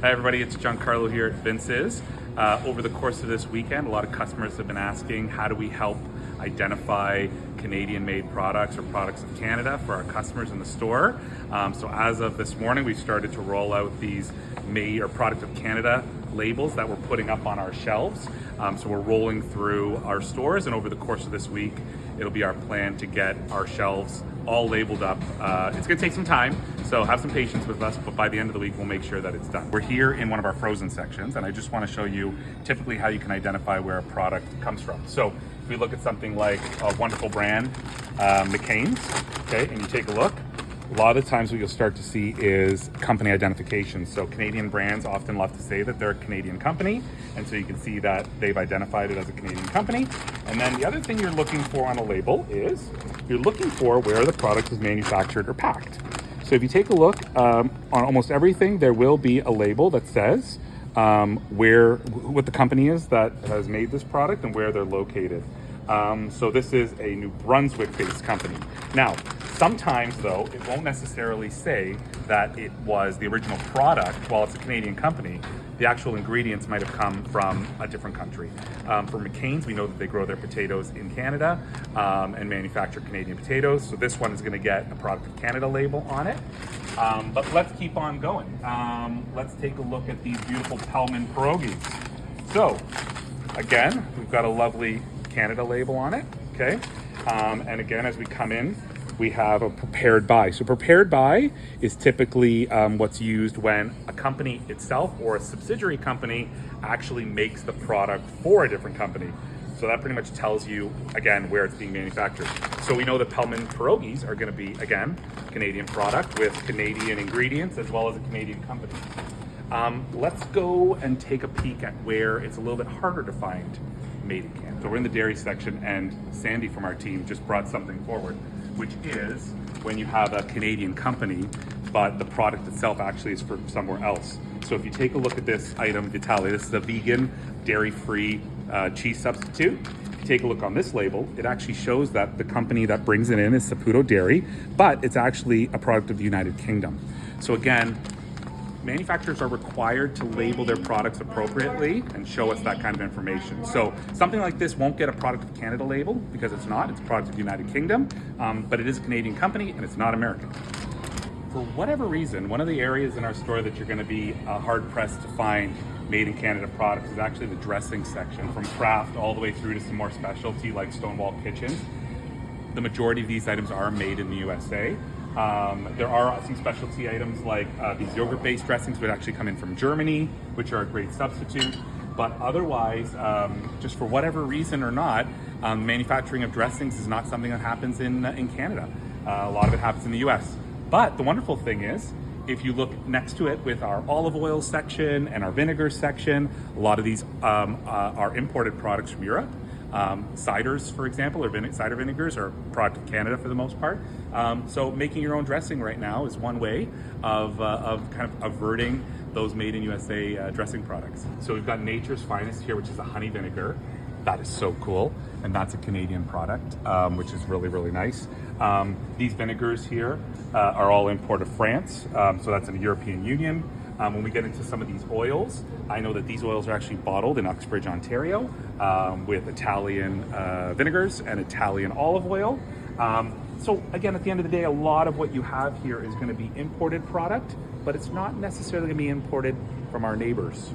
Hi everybody, it's Giancarlo here at Vince's. Over the course of this weekend, a lot of customers have been asking how do we help identify Canadian-made products or products of Canada for our customers in the store. So as of this morning, we've started to roll out these made or product of Canada labels that we're putting up on our shelves. So we're rolling through our stores, and over the course of this week, it'll be our plan to get our shelves all labeled up. It's gonna take some time, so have some patience with us, but by the end of the week, we'll make sure that it's done. We're here in one of our frozen sections, and I just wanna show you typically how you can identify where a product comes from. So if we look at something like a wonderful brand, McCain's, okay, and you take a look, a lot of the times what you'll start to see is company identification. So Canadian brands often love to say that they're a Canadian company, and so you can see that they've identified it as a Canadian company. And then the other thing you're looking for on a label is you're looking for where the product is manufactured or packed. So if you take a look on almost everything, there will be a label that says what the company is that has made this product and where they're located. So this is a New Brunswick-based company. Now, sometimes though, it won't necessarily say that it was the original product. While it's a Canadian company, the actual ingredients might have come from a different country. For McCain's, we know that they grow their potatoes in Canada and manufacture Canadian potatoes. So this one is gonna get a product of Canada label on it. But let's keep on going. Let's take a look at these beautiful Pelman pierogies. So again, we've got a lovely Canada label on it, okay? And again, as we come in, we have a prepared by. So prepared by is typically what's used when a company itself or a subsidiary company actually makes the product for a different company. So that pretty much tells you, again, where it's being manufactured. So we know that Pelman pierogies are gonna be, again, Canadian product with Canadian ingredients as well as a Canadian company. Let's go and take a peek at where it's a little bit harder to find made in Canada. So we're in the dairy section, and Sandy from our team just brought something forward, which is when you have a Canadian company, but the product itself actually is from somewhere else. So if you take a look at this item, Vitale, this is a vegan, dairy-free cheese substitute. If you take a look on this label, it actually shows that the company that brings it in is Saputo Dairy, but it's actually a product of the United Kingdom. So again, manufacturers are required to label their products appropriately and show us that kind of information. So something like this won't get a product of Canada label because it's not, it's a product of the United Kingdom, but it is a Canadian company and it's not American. For whatever reason, one of the areas in our store that you're gonna be hard pressed to find made in Canada products is actually the dressing section, from craft all the way through to some more specialty like Stonewall Kitchen. The majority of these items are made in the USA. There are some specialty items like these yogurt-based dressings which actually come in from Germany, which are a great substitute. But otherwise, just for whatever reason or not, manufacturing of dressings is not something that happens in Canada. A lot of it happens in the US. But the wonderful thing is, if you look next to it with our olive oil section and our vinegar section, a lot of these are imported products from Europe. Ciders, for example, or cider vinegars are a product of Canada for the most part. So making your own dressing right now is one way of kind of averting those made in USA dressing products. So we've got Nature's Finest here, which is a honey vinegar. That is so cool. And that's a Canadian product, which is really, really nice. These vinegars here are all imported from France. So that's in the European Union. When we get into some of these oils, I know that these oils are actually bottled in Uxbridge, Ontario, with Italian vinegars and Italian olive oil. So again, at the end of the day, a lot of what you have here is going to be imported product, but it's not necessarily going to be imported from our neighbors.